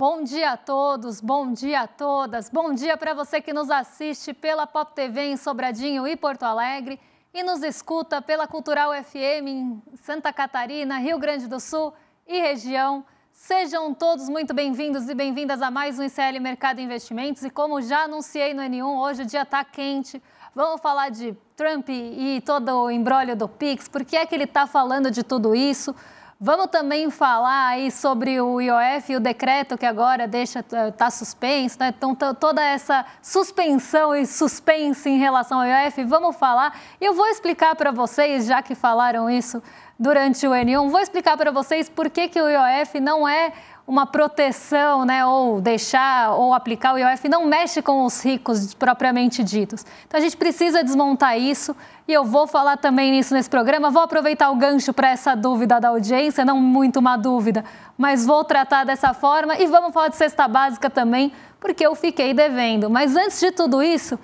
Bom dia a todos, bom dia a todas, bom dia para você que nos assiste pela Pop TV em Sobradinho e Porto Alegre e nos escuta pela Cultural FM em Santa Catarina, Rio Grande do Sul e região. Sejam todos muito bem-vindos e bem-vindas a mais um ICL Mercado Investimentos e como já anunciei no N1, hoje o dia está quente. Vamos falar de Trump e todo o imbróglio do Pix, por que é que ele está falando de tudo isso? Vamos também falar aí sobre o IOF e o decreto que agora está suspenso, né? Então, toda essa suspensão e suspense em relação ao IOF, vamos falar. E eu vou explicar para vocês, já que falaram isso durante o N1, vou explicar para vocês por que o IOF não é uma proteção, né, ou aplicar o IOF não mexe com os ricos propriamente ditos. Então a gente precisa desmontar isso e eu vou falar também nisso nesse programa. Vou aproveitar o gancho para essa dúvida da audiência, não muito uma dúvida, mas vou tratar dessa forma e vamos falar de cesta básica também, porque eu fiquei devendo. Mas antes de tudo isso,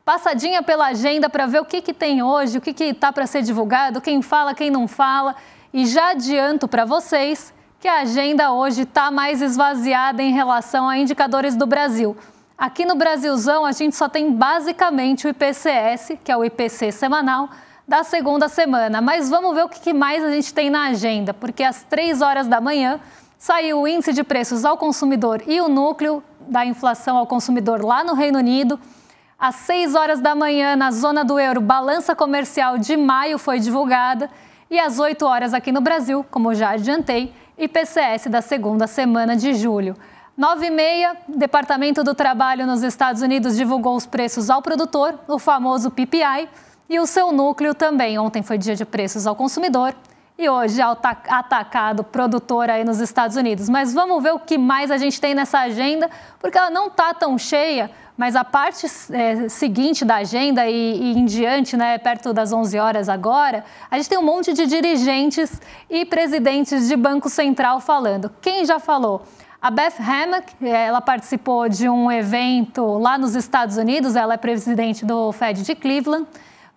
passadinha pela agenda para ver o que tem hoje, o que está para ser divulgado, quem fala, quem não fala. E já adianto para vocês que a agenda hoje está mais esvaziada em relação a indicadores do Brasil. Aqui no Brasilzão, a gente só tem basicamente o IPCS, que é o IPC semanal, da segunda semana. Mas vamos ver o que mais a gente tem na agenda, porque às 3 horas da manhã saiu o índice de preços ao consumidor e o núcleo da inflação ao consumidor lá no Reino Unido. Às 6 horas da manhã, na zona do euro, balança comercial de maio foi divulgada. E às 8 horas aqui no Brasil, como já adiantei, IPCS da segunda semana de julho. 9h30, Departamento do Trabalho nos Estados Unidos divulgou os preços ao produtor, o famoso PPI, e o seu núcleo também. Ontem foi dia de preços ao consumidor e hoje atacado produtor aí nos Estados Unidos. Mas vamos ver o que mais a gente tem nessa agenda, porque ela não está tão cheia, mas a parte seguinte da agenda e em diante, né, perto das 11 horas agora, a gente tem um monte de dirigentes e presidentes de Banco Central falando. Quem já falou? A Beth Hammack, ela participou de um evento lá nos Estados Unidos, ela é presidente do Fed de Cleveland.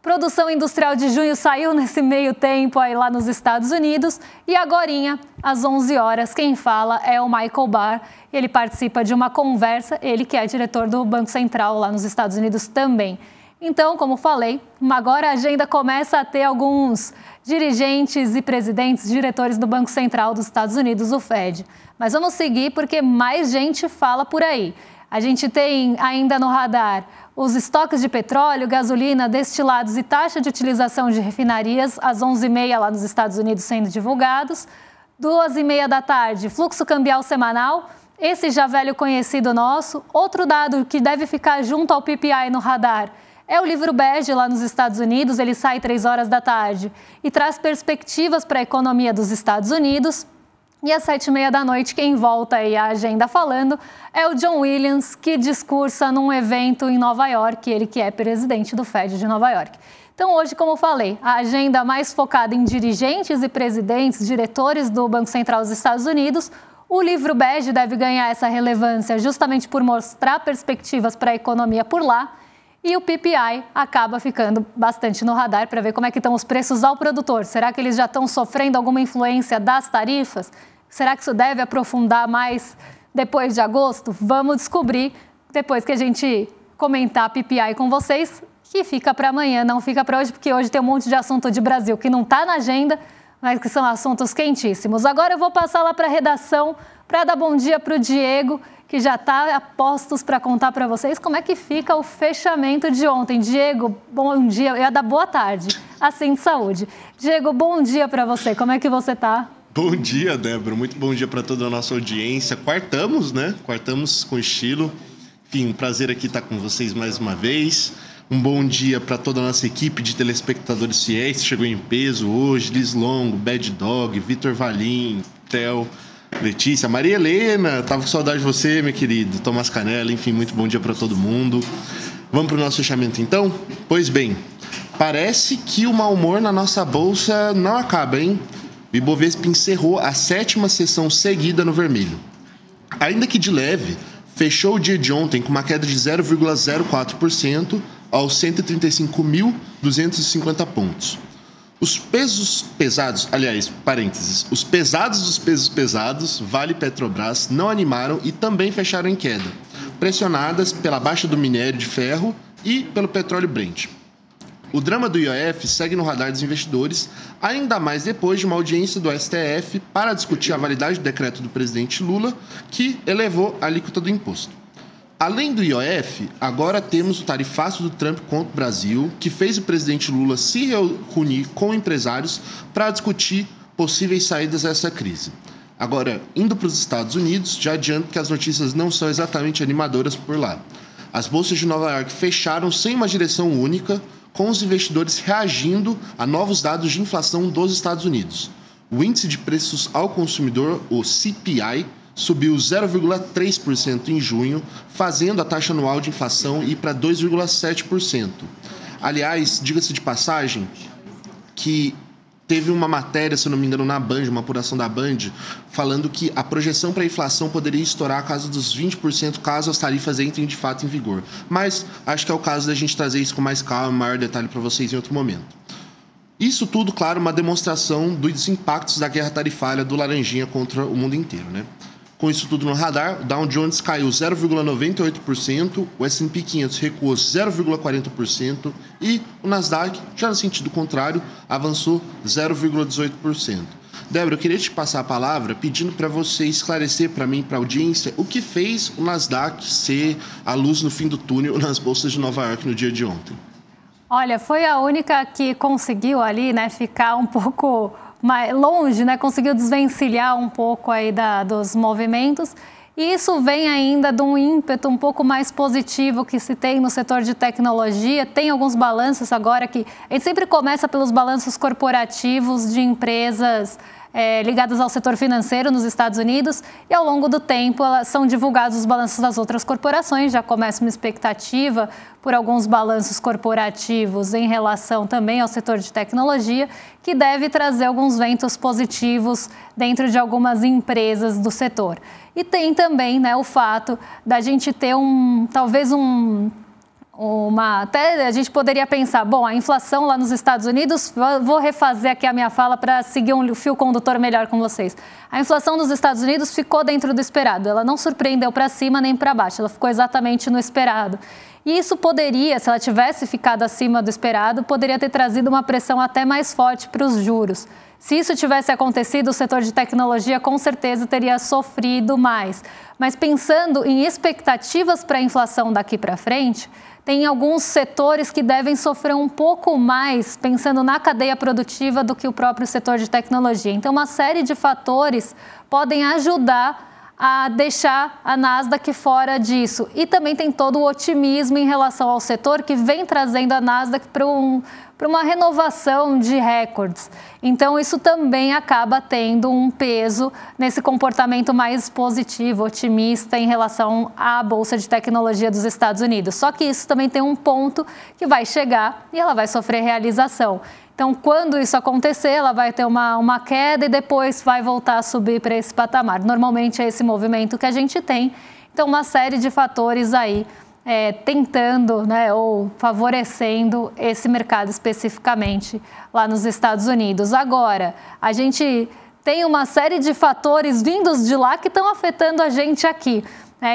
Produção industrial de junho saiu nesse meio tempo aí lá nos Estados Unidos e agorinha, às 11 horas, quem fala é o Michael Barr. Ele participa de uma conversa, ele que é diretor do Banco Central lá nos Estados Unidos também. Então, como falei, agora a agenda começa a ter alguns dirigentes e presidentes, diretores do Banco Central dos Estados Unidos, o Fed. Mas vamos seguir porque mais gente fala por aí. A gente tem ainda no radar os estoques de petróleo, gasolina, destilados e taxa de utilização de refinarias às 11h30 lá nos Estados Unidos sendo divulgados. 2h30 da tarde, fluxo cambial semanal, esse já velho conhecido nosso. Outro dado que deve ficar junto ao PPI no radar é o livro bege lá nos Estados Unidos, ele sai 3 horas da tarde e traz perspectivas para a economia dos Estados Unidos. E às 7h30 da noite, quem volta aí a agenda falando é o John Williams, que discursa num evento em Nova York, ele que é presidente do Fed de Nova York. Então hoje, como eu falei, a agenda mais focada em dirigentes e presidentes, diretores do Banco Central dos Estados Unidos. O livro bege deve ganhar essa relevância justamente por mostrar perspectivas para a economia por lá. E o PPI acaba ficando bastante no radar para ver como é que estão os preços ao produtor. Será que eles já estão sofrendo alguma influência das tarifas? Será que isso deve aprofundar mais depois de agosto? Vamos descobrir depois que a gente comentar PPI com vocês, que fica para amanhã, não fica para hoje, porque hoje tem um monte de assunto de Brasil que não está na agenda, mas que são assuntos quentíssimos. Agora eu vou passar lá para a redação para dar bom dia para o Diego, que já está a postos para contar para vocês como é que fica o fechamento de ontem. Diego, bom dia. Eu ia dar boa tarde, assim de saúde. Diego, bom dia para você. Como é que você está? Bom dia, Débora. Muito bom dia para toda a nossa audiência. Quartamos, né? Quartamos com estilo. Enfim, um prazer aqui estar com vocês mais uma vez. Um bom dia para toda a nossa equipe de telespectadores fiéis. Chegou em peso hoje. Liz Longo, Bad Dog, Vitor Valim, Theo, Letícia, Maria Helena. Tava com saudade de você, meu querido. Tomás Canella. Enfim, muito bom dia para todo mundo. Vamos para o nosso fechamento, então? Pois bem, parece que o mau humor na nossa bolsa não acaba, hein? O Ibovespa encerrou a 7ª sessão seguida no vermelho. Ainda que de leve, fechou o dia de ontem com uma queda de 0,04% aos 135.250 pontos. Os pesos pesados, aliás, parênteses, os pesados dos pesos pesados, Vale e Petrobras, não animaram e também fecharam em queda, pressionadas pela baixa do minério de ferro e pelo petróleo Brent. O drama do IOF segue no radar dos investidores, ainda mais depois de uma audiência do STF para discutir a validade do decreto do presidente Lula, que elevou a alíquota do imposto. Além do IOF, agora temos o tarifaço do Trump contra o Brasil, que fez o presidente Lula se reunir com empresários para discutir possíveis saídas dessa crise. Agora, indo para os Estados Unidos, já adianto que as notícias não são exatamente animadoras por lá. As bolsas de Nova York fecharam sem uma direção única, com os investidores reagindo a novos dados de inflação dos Estados Unidos. O índice de preços ao consumidor, o CPI, subiu 0,3% em junho, fazendo a taxa anual de inflação ir para 2,7%. Aliás, diga-se de passagem, que teve uma matéria, se eu não me engano, na Band, uma apuração da Band, falando que a projeção para a inflação poderia estourar a casa dos 20% caso as tarifas entrem de fato em vigor. Mas acho que é o caso da gente trazer isso com mais calma, maior detalhe para vocês em outro momento. Isso tudo, claro, uma demonstração dos impactos da guerra tarifária do Laranjinha contra o mundo inteiro, né? Com isso tudo no radar, o Dow Jones caiu 0,98%, o S&P 500 recuou 0,40% e o Nasdaq, já no sentido contrário, avançou 0,18%. Débora, eu queria te passar a palavra pedindo para você esclarecer para mim, para a audiência, o que fez o Nasdaq ser a luz no fim do túnel nas bolsas de Nova York no dia de ontem. Olha, foi a única que conseguiu ali, né, ficar um pouco mais longe, né, conseguiu desvencilhar um pouco aí dos movimentos. E isso vem ainda de um ímpeto um pouco mais positivo que se tem no setor de tecnologia. Tem alguns balanços agora que a gente sempre começa pelos balanços corporativos de empresas ligadas ao setor financeiro nos Estados Unidos, e ao longo do tempo são divulgados os balanços das outras corporações. Já começa uma expectativa por alguns balanços corporativos em relação também ao setor de tecnologia, que deve trazer alguns ventos positivos dentro de algumas empresas do setor. E tem também, né, o fato da gente ter até a gente poderia pensar, bom, a inflação lá nos Estados Unidos, vou refazer aqui a minha fala para seguir um fio condutor melhor com vocês. A inflação nos Estados Unidos ficou dentro do esperado, ela não surpreendeu para cima nem para baixo, ela ficou exatamente no esperado. E isso poderia, se ela tivesse ficado acima do esperado, poderia ter trazido uma pressão até mais forte para os juros. Se isso tivesse acontecido, o setor de tecnologia com certeza teria sofrido mais. Mas pensando em expectativas para a inflação daqui para frente, tem alguns setores que devem sofrer um pouco mais, pensando na cadeia produtiva, do que o próprio setor de tecnologia. Então, uma série de fatores podem ajudar a deixar a Nasdaq fora disso. E também tem todo o otimismo em relação ao setor que vem trazendo a Nasdaq para uma renovação de recordes. Então, isso também acaba tendo um peso nesse comportamento mais positivo, otimista em relação à Bolsa de Tecnologia dos Estados Unidos. Só que isso também tem um ponto que vai chegar e ela vai sofrer realização. Então, quando isso acontecer, ela vai ter uma queda e depois vai voltar a subir para esse patamar. Normalmente é esse movimento que a gente tem. Então, uma série de fatores aí tentando, né, ou favorecendo esse mercado especificamente lá nos Estados Unidos. Agora, a gente tem uma série de fatores vindos de lá que estão afetando a gente aqui.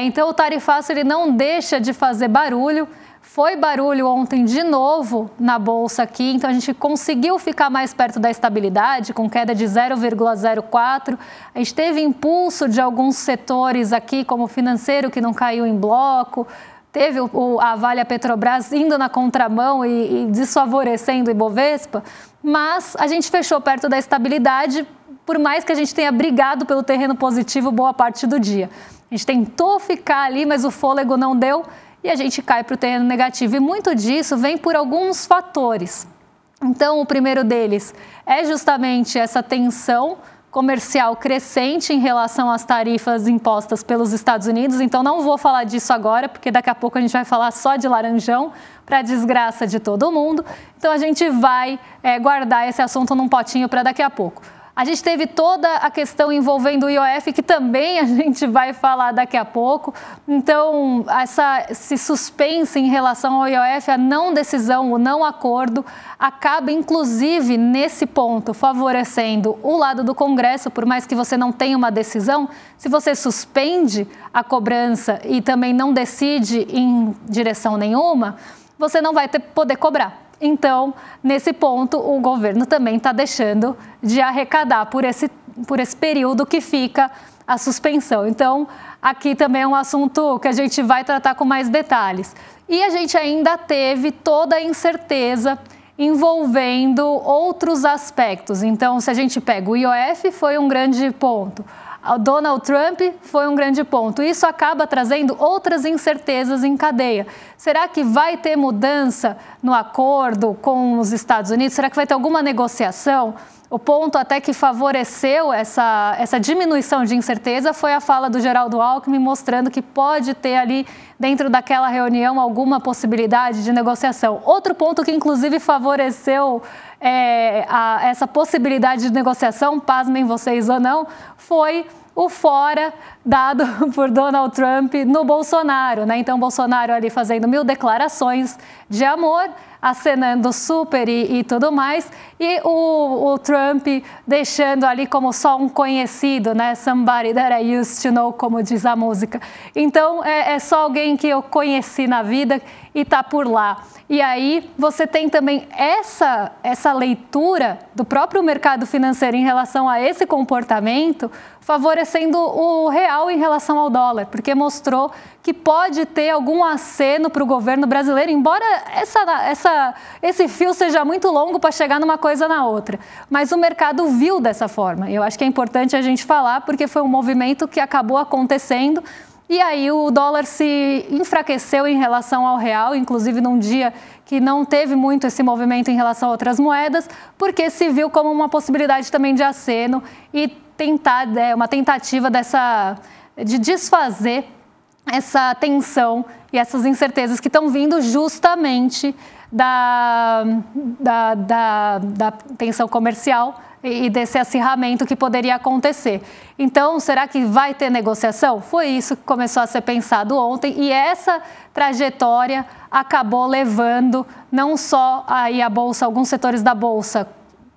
Então, o tarifaço ele não deixa de fazer barulho. Foi barulho ontem de novo na Bolsa aqui, então a gente conseguiu ficar mais perto da estabilidade, com queda de 0,04. A gente teve impulso de alguns setores aqui, como o financeiro, que não caiu em bloco. Teve a Vale e a Petrobras indo na contramão e desfavorecendo o Ibovespa. Mas a gente fechou perto da estabilidade, por mais que a gente tenha brigado pelo terreno positivo boa parte do dia. A gente tentou ficar ali, mas o fôlego não deu. E a gente cai para o terreno negativo. E muito disso vem por alguns fatores. Então, o primeiro deles é justamente essa tensão comercial crescente em relação às tarifas impostas pelos Estados Unidos. Então, não vou falar disso agora, porque daqui a pouco a gente vai falar só de Laranjão, para a desgraça de todo mundo. Então, a gente vai guardar esse assunto num potinho para daqui a pouco. A gente teve toda a questão envolvendo o IOF, que também a gente vai falar daqui a pouco. Então, esse suspense em relação ao IOF, a não decisão, o não acordo, acaba, inclusive, nesse ponto, favorecendo o lado do Congresso, por mais que você não tenha uma decisão. Se você suspende a cobrança e também não decide em direção nenhuma, você não vai poder cobrar. Então, nesse ponto, o governo também está deixando de arrecadar por esse período que fica a suspensão. Então, aqui também é um assunto que a gente vai tratar com mais detalhes. E a gente ainda teve toda a incerteza envolvendo outros aspectos. Então, se a gente pega o IOF, foi um grande ponto. O Donald Trump foi um grande ponto. Isso acaba trazendo outras incertezas em cadeia. Será que vai ter mudança no acordo com os Estados Unidos? Será que vai ter alguma negociação? O ponto até que favoreceu essa diminuição de incerteza foi a fala do Geraldo Alckmin, mostrando que pode ter ali, dentro daquela reunião, alguma possibilidade de negociação. Outro ponto que, inclusive, favoreceu essa possibilidade de negociação, pasmem vocês ou não, foi o fora dado por Donald Trump no Bolsonaro, né? Então, Bolsonaro ali fazendo 1000 declarações de amor, acenando super e tudo mais, e o Trump deixando ali como só um conhecido, né? Somebody that I used to know, como diz a música. Então, é só alguém que eu conheci na vida e tá por lá. E aí você tem também essa leitura do próprio mercado financeiro em relação a esse comportamento, favorecendo o real em relação ao dólar, porque mostrou que pode ter algum aceno para o governo brasileiro, embora esse fio seja muito longo para chegar numa coisa na outra. Mas o mercado viu dessa forma. Eu acho que é importante a gente falar, porque foi um movimento que acabou acontecendo. E aí o dólar se enfraqueceu em relação ao real, inclusive num dia que não teve muito esse movimento em relação a outras moedas, porque se viu como uma possibilidade também de aceno e uma tentativa de desfazer essa tensão e essas incertezas que estão vindo justamente da tensão comercial e desse acirramento que poderia acontecer. Então, será que vai ter negociação? Foi isso que começou a ser pensado ontem e essa trajetória acabou levando não só aí a Bolsa, alguns setores da Bolsa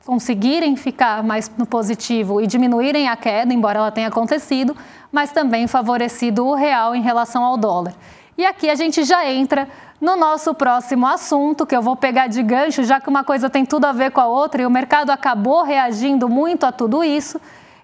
conseguirem ficar mais no positivo e diminuírem a queda, embora ela tenha acontecido, mas também favorecido o real em relação ao dólar. E aqui a gente já entra no nosso próximo assunto, que eu vou pegar de gancho, já que uma coisa tem tudo a ver com a outra e o mercado acabou reagindo muito a tudo isso,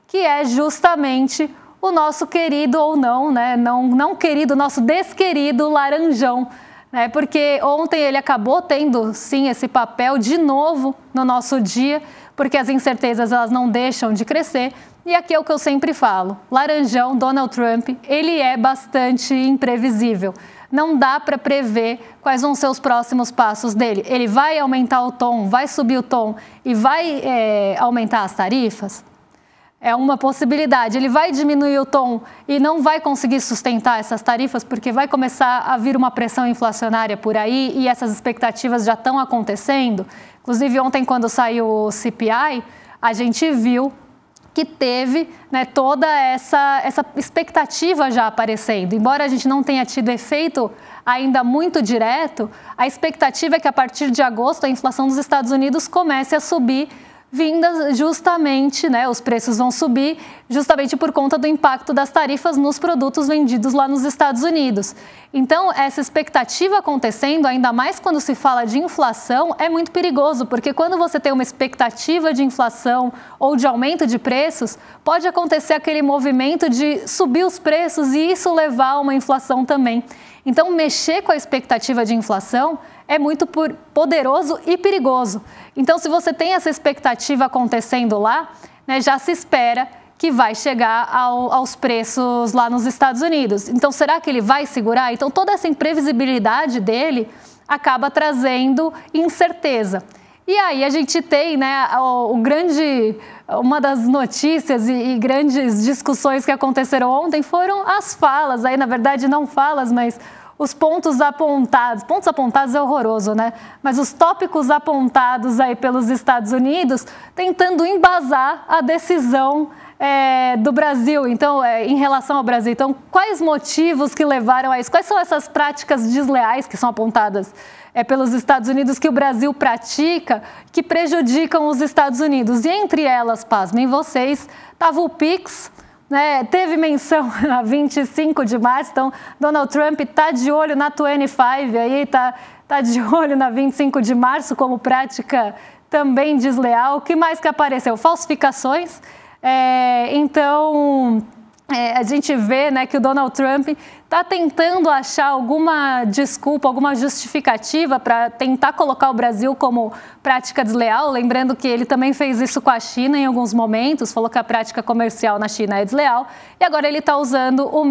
que é justamente o nosso querido ou não, né? Não querido, nosso desquerido Laranjão, né? Porque ontem ele acabou tendo, sim, esse papel de novo no nosso dia, porque as incertezas elas não deixam de crescer. E aqui é o que eu sempre falo, Laranjão, Donald Trump, ele é bastante imprevisível. Não dá para prever quais vão ser os próximos passos dele. Ele vai aumentar o tom, vai subir o tom e vai aumentar as tarifas? É uma possibilidade. Ele vai diminuir o tom e não vai conseguir sustentar essas tarifas porque vai começar a vir uma pressão inflacionária por aí e essas expectativas já estão acontecendo. Inclusive, ontem, quando saiu o CPI, a gente viu que teve, né, toda essa expectativa já aparecendo. Embora a gente não tenha tido efeito ainda muito direto, a expectativa é que a partir de agosto a inflação dos Estados Unidos comece a subir, vindas justamente, né, os preços vão subir justamente por conta do impacto das tarifas nos produtos vendidos lá nos Estados Unidos. Então, essa expectativa acontecendo, ainda mais quando se fala de inflação, é muito perigoso, porque quando você tem uma expectativa de inflação ou de aumento de preços, pode acontecer aquele movimento de subir os preços e isso levar a uma inflação também. Então, mexer com a expectativa de inflação é muito poderoso e perigoso. Então, se você tem essa expectativa acontecendo lá, né, já se espera que vai chegar aos preços lá nos Estados Unidos. Então, será que ele vai segurar? Então, toda essa imprevisibilidade dele acaba trazendo incerteza. E aí a gente tem, né, uma das notícias e grandes discussões que aconteceram ontem foram as falas, aí na verdade não falas, mas os pontos apontados é horroroso, né? Mas os tópicos apontados aí pelos Estados Unidos, tentando embasar a decisão do Brasil, então, em relação ao Brasil. Então, quais motivos que levaram a isso? Quais são essas práticas desleais que são apontadas pelos Estados Unidos, que o Brasil pratica, que prejudicam os Estados Unidos? E entre elas, pasmem vocês, estava o PIX, né? Teve menção a 25 de março, então Donald Trump está de olho na 25 aí, tá de olho na 25 de março como prática também desleal. O que mais que apareceu? Falsificações. Então, a gente vê, né, que o Donald Trump está tentando achar alguma desculpa, alguma justificativa para tentar colocar o Brasil como prática desleal, lembrando que ele também fez isso com a China em alguns momentos, falou que a prática comercial na China é desleal, e agora ele está usando a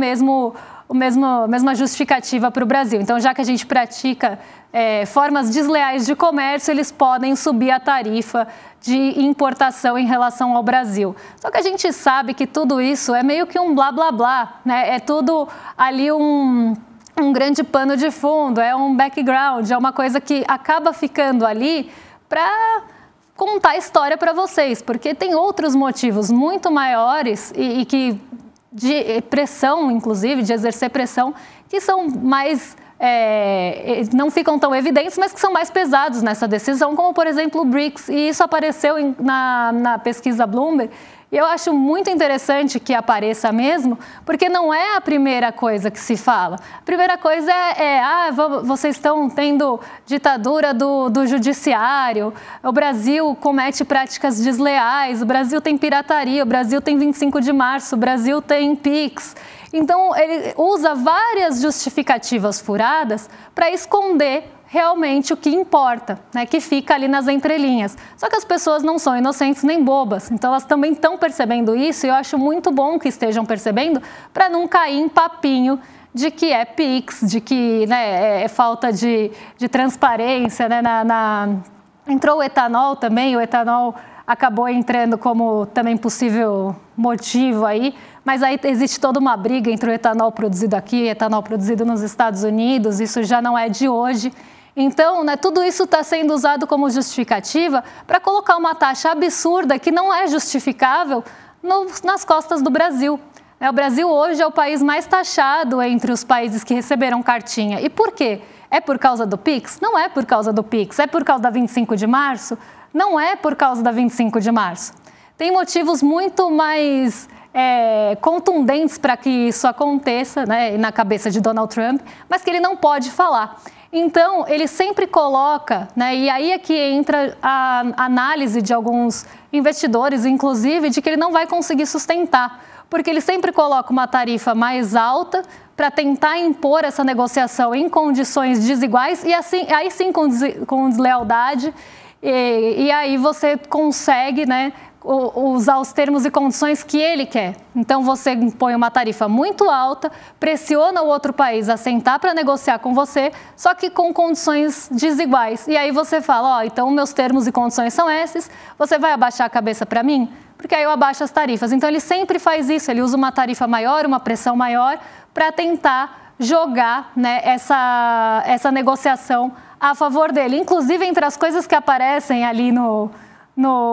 mesma justificativa para o Brasil. Então, já que a gente pratica formas desleais de comércio, eles podem subir a tarifa de importação em relação ao Brasil. Só que a gente sabe que tudo isso é meio que um blá, blá, blá, né? É tudo ali um grande pano de fundo, é um background, é uma coisa que acaba ficando ali para contar a história para vocês, porque tem outros motivos muito maiores e que de pressão, inclusive, de exercer pressão, que são mais... não ficam tão evidentes, mas que são mais pesados nessa decisão, como, por exemplo, o BRICS. E isso apareceu na pesquisa Bloomberg. E eu acho muito interessante que apareça mesmo, porque não é a primeira coisa que se fala. A primeira coisa vocês estão tendo ditadura do judiciário, o Brasil comete práticas desleais, o Brasil tem pirataria, o Brasil tem 25 de março, o Brasil tem PIX. Então, ele usa várias justificativas furadas para esconder realmente o que importa, né, que fica ali nas entrelinhas. Só que as pessoas não são inocentes nem bobas, então elas também estão percebendo isso, e eu acho muito bom que estejam percebendo, para não cair em papinho de que é PIX, de que, né, é falta de transparência, né, entrou o etanol também, o etanol acabou entrando como também possível motivo aí, mas aí existe toda uma briga entre o etanol produzido aqui e o etanol produzido nos Estados Unidos, isso já não é de hoje. Então, né, tudo isso está sendo usado como justificativa para colocar uma taxa absurda que não é justificável nas costas do Brasil. O Brasil hoje é o país mais taxado entre os países que receberam cartinha. E por quê? É por causa do PIX? Não é por causa do PIX. É por causa da 25 de março? Não é por causa da 25 de março. Tem motivos muito mais contundentes para que isso aconteça, né, na cabeça de Donald Trump, mas que ele não pode falar. Então, ele sempre coloca, né, e aí é que entra a análise de alguns investidores, inclusive, de que ele não vai conseguir sustentar, porque ele sempre coloca uma tarifa mais alta para tentar impor essa negociação em condições desiguais e assim, aí sim com deslealdade, e aí você consegue, né, usar os termos e condições que ele quer. Então, você impõe uma tarifa muito alta, pressiona o outro país a sentar para negociar com você, só que com condições desiguais. E aí você fala, então meus termos e condições são esses, você vai abaixar a cabeça para mim? Porque aí eu abaixo as tarifas. Então, ele sempre faz isso, ele usa uma tarifa maior, uma pressão maior, para tentar jogar, né, essa negociação a favor dele. Inclusive, entre as coisas que aparecem ali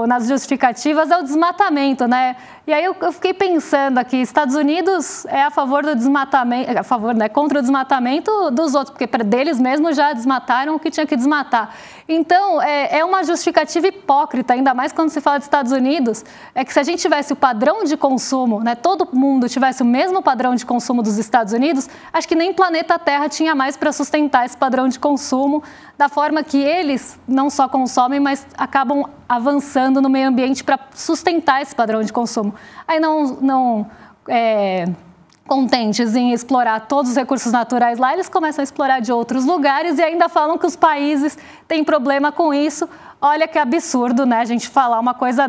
nas justificativas é o desmatamento, né? E aí eu fiquei pensando aqui, Estados Unidos é a favor do desmatamento, né, contra o desmatamento dos outros, porque para deles mesmos já desmataram o que tinha que desmatar. Então, é uma justificativa hipócrita, ainda mais quando se fala de Estados Unidos, é que se a gente tivesse o padrão de consumo, né, todo mundo tivesse o mesmo padrão de consumo dos Estados Unidos, acho que nem planeta Terra tinha mais para sustentar esse padrão de consumo da forma que eles não só consomem, mas acabam avançando no meio ambiente para sustentar esse padrão de consumo. Aí não contentes em explorar todos os recursos naturais lá, eles começam a explorar de outros lugares e ainda falam que os países têm problema com isso. Olha que absurdo, né? A gente falar uma coisa...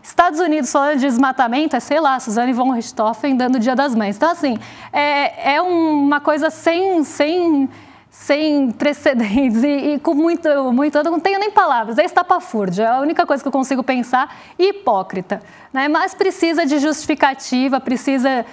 Estados Unidos falando de desmatamento, sei lá, Suzane von Richthofen dando o Dia das Mães. Então, assim, é uma coisa sem sem precedentes e com muito, eu não tenho nem palavras, é estapafúrdia, é a única coisa que eu consigo pensar, e hipócrita, né? Mas precisa de justificativa, precisa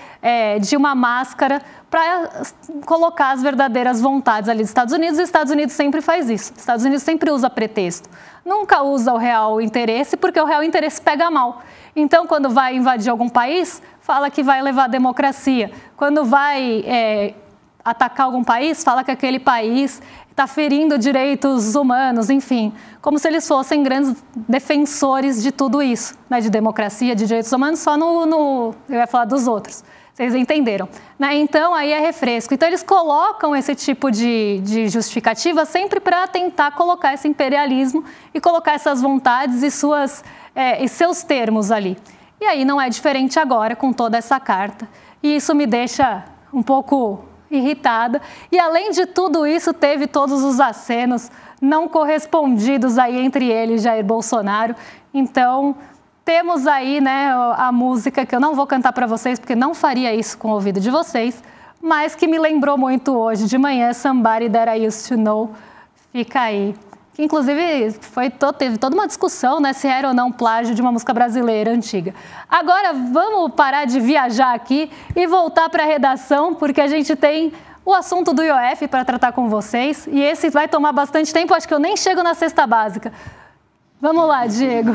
de uma máscara para colocar as verdadeiras vontades ali dos Estados Unidos, e os Estados Unidos sempre faz isso, os Estados Unidos sempre usa pretexto, nunca usa o real interesse, porque o real interesse pega mal. Então, quando vai invadir algum país, fala que vai levar a democracia, quando vai atacar algum país, fala que aquele país está ferindo direitos humanos, enfim, como se eles fossem grandes defensores de tudo isso, né, de democracia, de direitos humanos, só eu ia falar dos outros, vocês entenderam, né? Então, aí é refresco. Então, eles colocam esse tipo de justificativa sempre para tentar colocar esse imperialismo e colocar essas vontades e seus termos ali. E aí não é diferente agora com toda essa carta. E isso me deixa um pouco irritada, e além de tudo isso teve todos os acenos não correspondidos aí entre ele e Jair Bolsonaro. Então temos aí, né, a música que eu não vou cantar para vocês porque não faria isso com o ouvido de vocês, mas que me lembrou muito hoje de manhã, Somebody That I Used to Know, fica aí. Que inclusive teve toda uma discussão, né, se era ou não plágio de uma música brasileira antiga. Agora vamos parar de viajar aqui e voltar para a redação, porque a gente tem o assunto do IOF para tratar com vocês, e esse vai tomar bastante tempo, acho que eu nem chego na cesta básica. Vamos lá, Diego.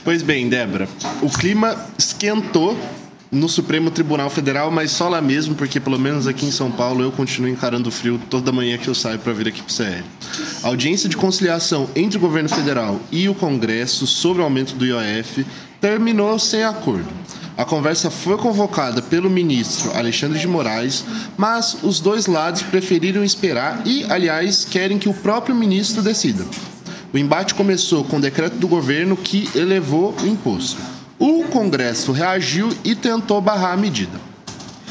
Pois bem, Débora, o clima esquentou no Supremo Tribunal Federal, mas só lá mesmo, porque pelo menos aqui em São Paulo eu continuo encarando o frio toda manhã que eu saio para vir aqui para o CR. A audiência de conciliação entre o governo federal e o Congresso sobre o aumento do IOF terminou sem acordo. A conversa foi convocada pelo ministro Alexandre de Moraes, mas os dois lados preferiram esperar e, aliás, querem que o próprio ministro decida. O embate começou com o decreto do governo que elevou o imposto. O Congresso reagiu e tentou barrar a medida.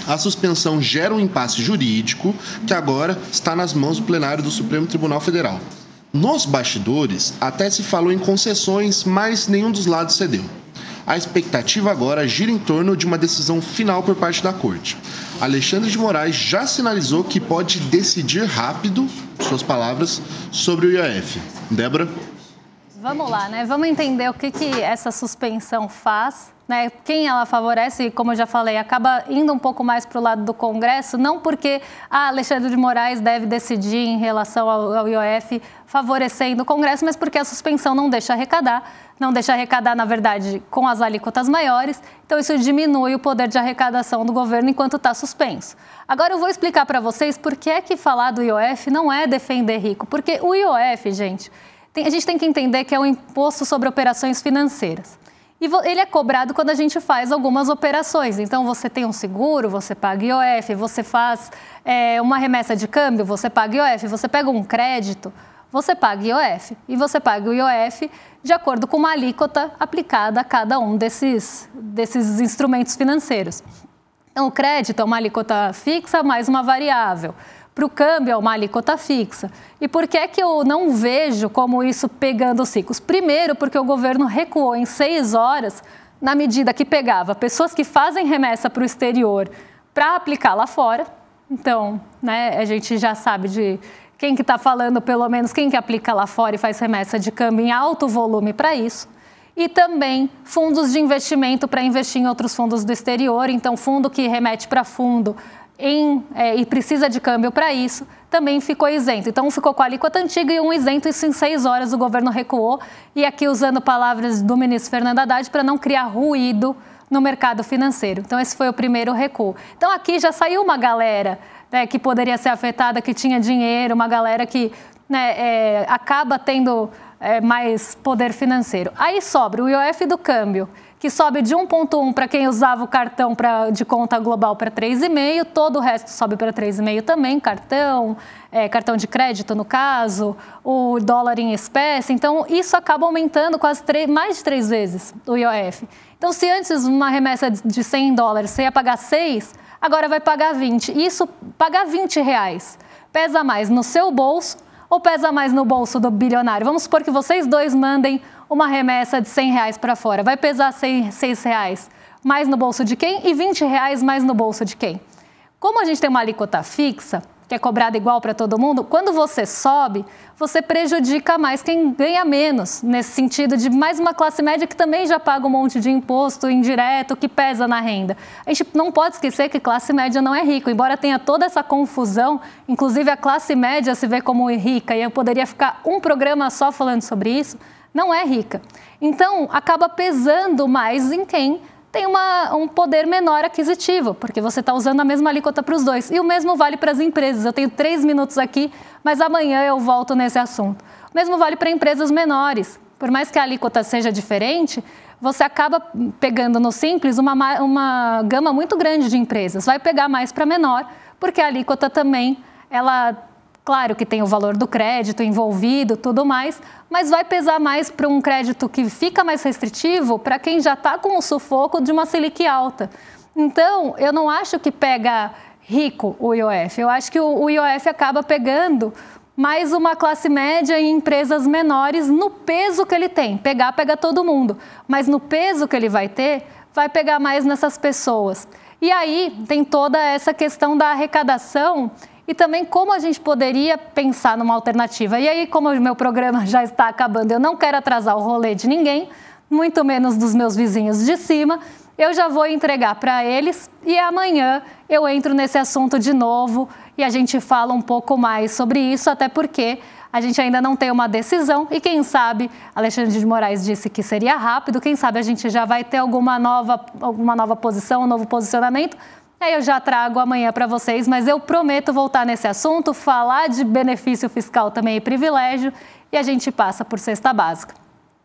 A suspensão gera um impasse jurídico que agora está nas mãos do plenário do Supremo Tribunal Federal. Nos bastidores, até se falou em concessões, mas nenhum dos lados cedeu. A expectativa agora gira em torno de uma decisão final por parte da Corte. Alexandre de Moraes já sinalizou que pode decidir rápido, suas palavras, sobre o IOF. Débora? Vamos lá, né? Vamos entender o que essa suspensão faz, né? Quem ela favorece, como eu já falei, acaba indo um pouco mais para o lado do Congresso, não porque Alexandre de Moraes deve decidir em relação ao IOF favorecendo o Congresso, mas porque a suspensão não deixa arrecadar, na verdade, com as alíquotas maiores, então isso diminui o poder de arrecadação do governo enquanto está suspenso. Agora eu vou explicar para vocês por que é que falar do IOF não é defender rico, porque o IOF, gente, a gente tem que entender que é um imposto sobre operações financeiras. E ele é cobrado quando a gente faz algumas operações. Então, você tem um seguro, você paga IOF, você faz uma remessa de câmbio, você paga IOF, você pega um crédito, você paga IOF. E você paga o IOF de acordo com uma alíquota aplicada a cada um desses instrumentos financeiros. Então, o crédito é uma alíquota fixa mais uma variável. Para o câmbio é uma alíquota fixa. E por que é que eu não vejo como isso pegando os ciclos? Primeiro, porque o governo recuou em 6 horas na medida que pegava pessoas que fazem remessa para o exterior para aplicar lá fora. Então, né, a gente já sabe de quem que está falando, pelo menos quem que aplica lá fora e faz remessa de câmbio em alto volume para isso. E também fundos de investimento para investir em outros fundos do exterior. Então, fundo que remete para fundo e precisa de câmbio para isso, também ficou isento. Então, ficou com a alíquota antiga e um isento, isso em 6 horas o governo recuou. E aqui usando palavras do ministro Fernando Haddad para não criar ruído no mercado financeiro. Então, esse foi o primeiro recuo. Então, aqui já saiu uma galera, né, que poderia ser afetada, que tinha dinheiro, uma galera que, né, acaba tendo mais poder financeiro. Aí sobra o IOF do câmbio, que sobe de 1,1 para quem usava o cartão de conta global para 3,5, todo o resto sobe para 3,5 também, cartão de crédito no caso, o dólar em espécie. Então, isso acaba aumentando quase mais de 3 vezes o IOF. Então, se antes uma remessa de $100 você ia pagar 6, agora vai pagar 20. Isso, pagar R$20 pesa mais no seu bolso ou pesa mais no bolso do bilionário? Vamos supor que vocês dois mandem uma remessa de R$100 para fora. Vai pesar R$6 mais no bolso de quem e R$20 mais no bolso de quem? Como a gente tem uma alíquota fixa, que é cobrada igual para todo mundo, quando você sobe, você prejudica mais quem ganha menos, nesse sentido de mais uma classe média que também já paga um monte de imposto indireto que pesa na renda. A gente não pode esquecer que classe média não é rico, embora tenha toda essa confusão, inclusive a classe média se vê como rica, e eu poderia ficar um programa só falando sobre isso, não é rica. Então, acaba pesando mais em quem tem um poder menor aquisitivo, porque você está usando a mesma alíquota para os dois. E o mesmo vale para as empresas. Eu tenho 3 minutos aqui, mas amanhã eu volto nesse assunto. O mesmo vale para empresas menores. Por mais que a alíquota seja diferente, você acaba pegando no Simples uma gama muito grande de empresas. Vai pegar mais para menor, porque a alíquota também, claro que tem o valor do crédito envolvido, tudo mais, mas vai pesar mais para um crédito que fica mais restritivo para quem já está com o sufoco de uma Selic alta. Então, eu não acho que pega rico o IOF, eu acho que o IOF acaba pegando mais uma classe média e empresas menores no peso que ele tem. Pega todo mundo, mas no peso que ele vai ter, vai pegar mais nessas pessoas. E aí tem toda essa questão da arrecadação e também como a gente poderia pensar numa alternativa. E aí, como o meu programa já está acabando, eu não quero atrasar o rolê de ninguém, muito menos dos meus vizinhos de cima, eu já vou entregar para eles e amanhã eu entro nesse assunto de novo e a gente fala um pouco mais sobre isso, até porque a gente ainda não tem uma decisão e quem sabe, Alexandre de Moraes disse que seria rápido, quem sabe a gente já vai ter alguma nova posição, um novo posicionamento. Aí eu já trago amanhã para vocês, mas eu prometo voltar nesse assunto, falar de benefício fiscal também e privilégio, e a gente passa por cesta básica.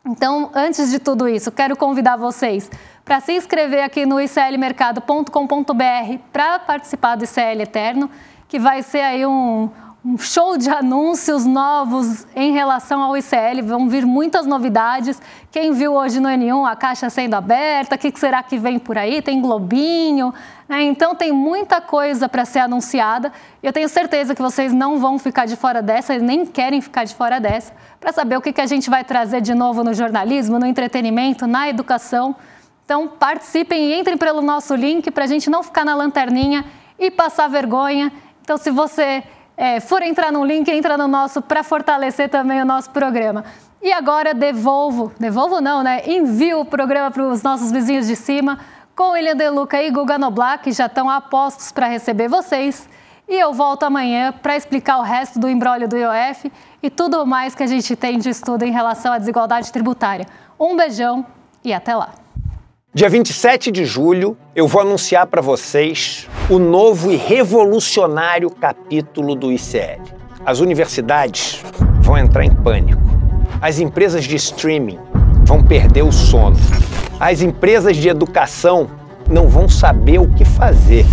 Então, antes de tudo isso, quero convidar vocês para se inscrever aqui no iclmercado.com.br para participar do ICL Eterno, que vai ser aí um show de anúncios novos em relação ao ICL, vão vir muitas novidades. Quem viu hoje no N1 a caixa sendo aberta, o que será que vem por aí? Tem globinho, né? Então tem muita coisa para ser anunciada. Eu tenho certeza que vocês não vão ficar de fora dessa, nem querem ficar de fora dessa, para saber o que a gente vai trazer de novo no jornalismo, no entretenimento, na educação. Então participem e entrem pelo nosso link para a gente não ficar na lanterninha e passar vergonha. Então se você for entrar no link, entra no nosso para fortalecer também o nosso programa. E agora devolvo não, né? Envio o programa para os nossos vizinhos de cima, com William De Luca e Guga Noblar, que já estão a postos para receber vocês. E eu volto amanhã para explicar o resto do imbróglio do IOF e tudo mais que a gente tem de estudo em relação à desigualdade tributária. Um beijão e até lá. Dia 27 de julho, eu vou anunciar para vocês o novo e revolucionário capítulo do ICL. As universidades vão entrar em pânico. As empresas de streaming vão perder o sono. As empresas de educação não vão saber o que fazer.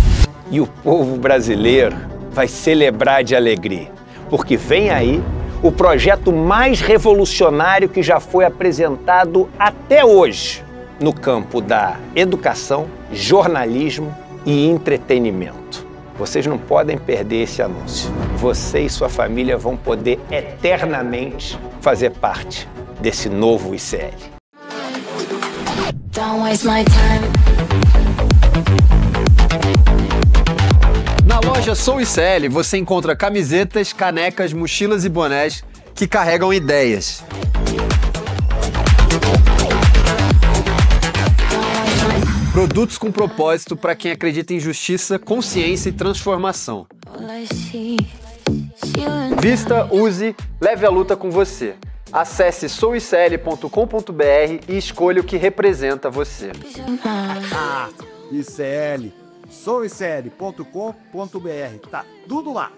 E o povo brasileiro vai celebrar de alegria, porque vem aí o projeto mais revolucionário que já foi apresentado até hoje no campo da educação, jornalismo e entretenimento. Vocês não podem perder esse anúncio. Você e sua família vão poder eternamente fazer parte desse novo ICL. Don't waste my time. Na loja Sou ICL você encontra camisetas, canecas, mochilas e bonés que carregam ideias. Produtos com propósito para quem acredita em justiça, consciência e transformação. Vista, use, leve a luta com você. Acesse souicl.com.br e escolha o que representa você. ICL, souicl.com.br, tá tudo lá.